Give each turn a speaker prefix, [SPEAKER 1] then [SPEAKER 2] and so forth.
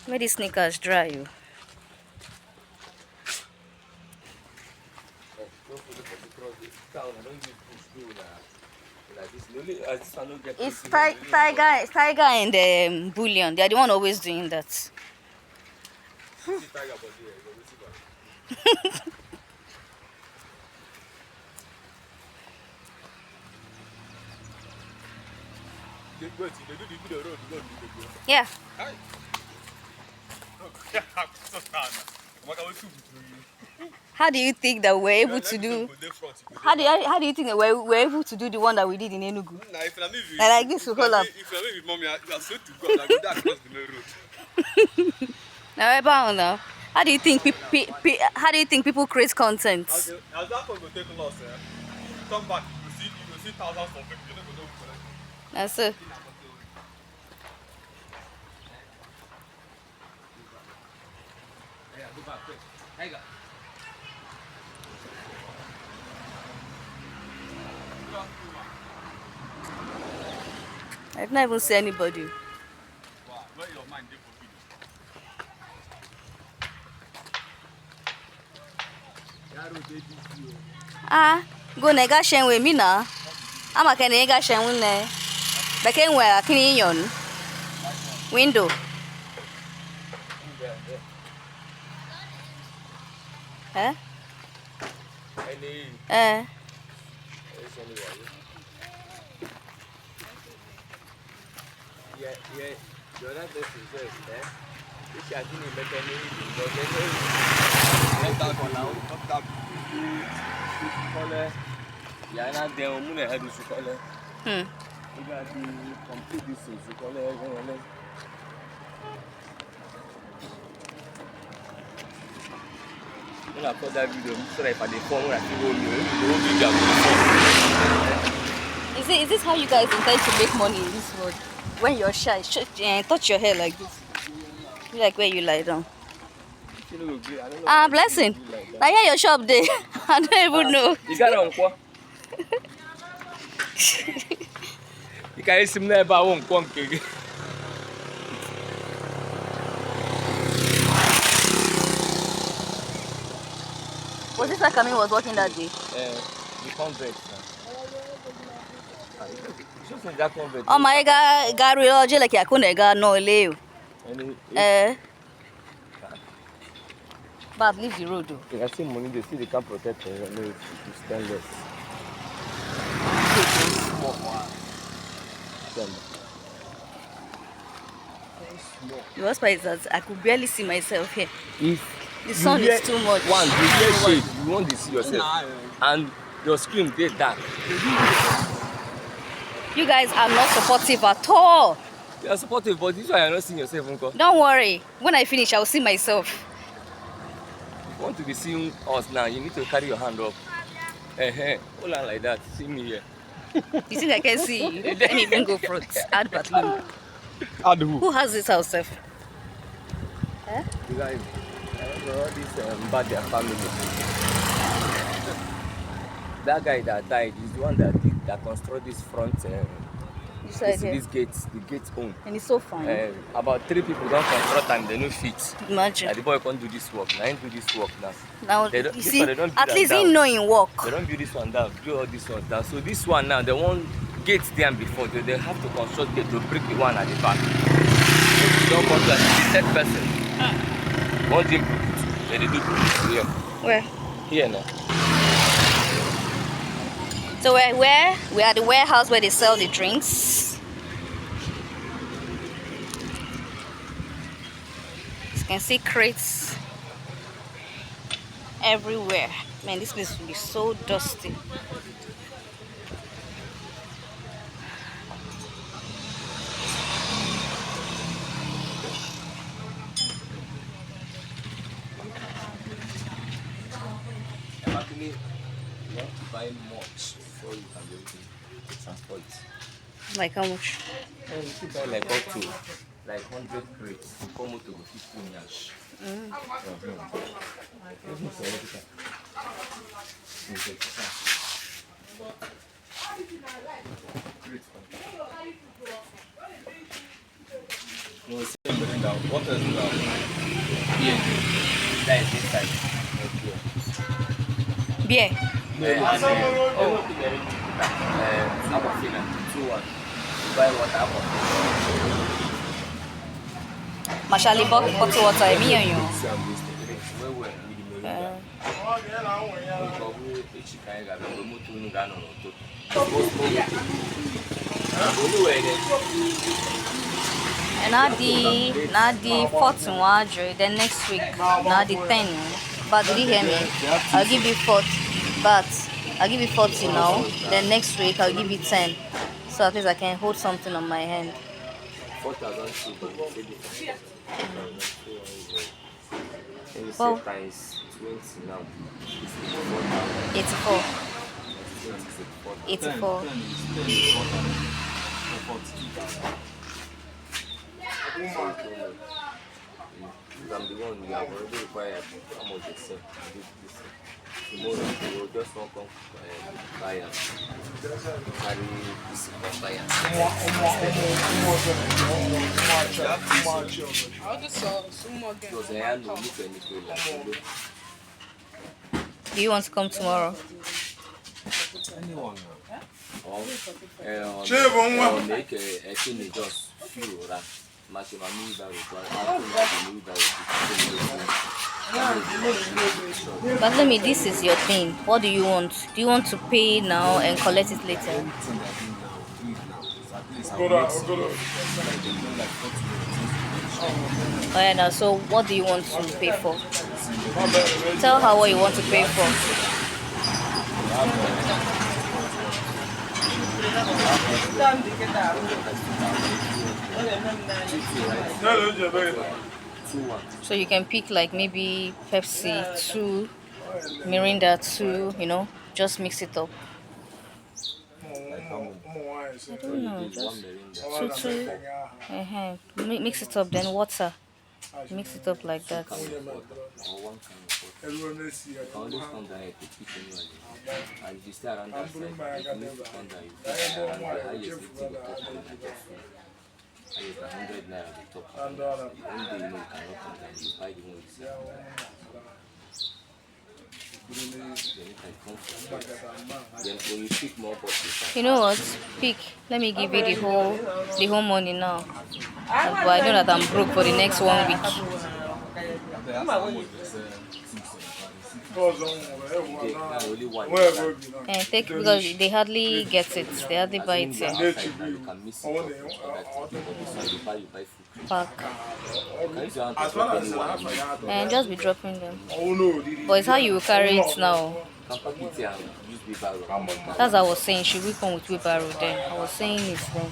[SPEAKER 1] Where the sneakers dry you. It's Tiger and Bullion. They are the one always doing that. Yeah. How do you think that we're able to do? How do you think that we're able to do the one that we did in Enugu? Like this to hold up.
[SPEAKER 2] If I with mommy, I swear to God, I go that across the main road.
[SPEAKER 1] Now, how do you think people create content?
[SPEAKER 2] As that one go take loss, come back, you will see thousands of people. You don't go know.
[SPEAKER 1] That's it.
[SPEAKER 2] Yeah, go back quick. Hey, go.
[SPEAKER 1] I've not even seen anybody.
[SPEAKER 2] Wow, where your mind dey for video?
[SPEAKER 1] Go nega shen with me na. I'm a nega shen with ne. Back where kini yon window. Huh?
[SPEAKER 2] Yeah, the other person says, if you are doing a mechanic, you are not there, I'm going to head to school. You got to complete this in school. When I put that video, so that if I phone, I can
[SPEAKER 1] Is this how you guys intend to make money in this world? When you're shy, touch your hair like this. Like where you lie down. Blessing. Now here your shop there. I don't even know.
[SPEAKER 2] You got on quoi? You can't see me about one quank.
[SPEAKER 1] Was this like Camille was working that day?
[SPEAKER 2] The convert.
[SPEAKER 1] Oh my God, Gabriel, like I couldn't no leave. But leave the road though.
[SPEAKER 2] You can see money, they see the car protector, it's stainless.
[SPEAKER 1] The worst part is that I could barely see myself here.
[SPEAKER 2] If
[SPEAKER 1] the sun is too much.
[SPEAKER 2] One, you hear shade, you want to see yourself. And your screen, they dark.
[SPEAKER 1] You guys are not supportive at all.
[SPEAKER 2] You are supportive, but this is why you're not seeing yourself, Uncle.
[SPEAKER 1] Don't worry. When I finish, I'll see myself.
[SPEAKER 2] If you want to be seeing us now, you need to carry your hand up. Hold on like that. See me here.
[SPEAKER 1] You think I can see you? Let me even go front. Add Batloon.
[SPEAKER 2] Add who?
[SPEAKER 1] Who has this house, Seth?
[SPEAKER 2] You guys, all this bad their family. That guy that died is the one that constructed this front. This gates, the gates own.
[SPEAKER 1] And it's so fine.
[SPEAKER 2] About 3 people don't construct and they no fit.
[SPEAKER 1] Imagine.
[SPEAKER 2] The boy can't do this work. Now he do this work now.
[SPEAKER 1] Now you see, at least he know in work.
[SPEAKER 2] They don't do this one down, do all this one down. So this one now, they want gates there before. They have to construct gate to break the one at the back. So you don't construct the third person. Once they break it, then they do here.
[SPEAKER 1] Where?
[SPEAKER 2] Here now.
[SPEAKER 1] So we're at the warehouse where they sell the drinks. You can see crates everywhere. Man, this place will be so dusty.
[SPEAKER 2] Actually, you want to buy much before you can be able to transport it.
[SPEAKER 1] Like how much?
[SPEAKER 2] You should buy like up to like 100 crates to come out to 15 years. No, What is that? Beer. That is inside.
[SPEAKER 1] Beer.
[SPEAKER 2] Aquafina. 2-1. Buy water aquafina.
[SPEAKER 1] Mashali bottle water. Me and you. And now the 4th, then next week, now the 10. But did you hear me? I'll give you 4th, but I'll give you 40 now. Then next week I'll give you 10. So at least I can hold something on my hand.
[SPEAKER 2] 4,000.
[SPEAKER 1] Well,
[SPEAKER 2] times 20 now.
[SPEAKER 1] 84. 84.
[SPEAKER 2] I'm the one we have already required how much they sell. Tomorrow they will just not come buy and carry this buy and
[SPEAKER 1] Do you want to come tomorrow?
[SPEAKER 2] Anyone. Make a thing just few that.
[SPEAKER 1] But let me, this is your thing. What do you want? Do you want to pay now and collect it later? Oh yeah, now, so what do you want to pay for? Tell her what you want to pay for. So you can pick like maybe Pepsi 2, Mirinda 2, just mix it up. I don't know, just 2. Mix it up, then water. Mix it up like that. You know what? Pick. Let me give you the whole money now. But I know that I'm broke for the next 1 week. And take, because they hardly get it. They hardly buy it here. Pack. And just be dropping them. But it's how you carry it now. That's what I was saying. Should we come with wheelbarrow then? I was saying it then.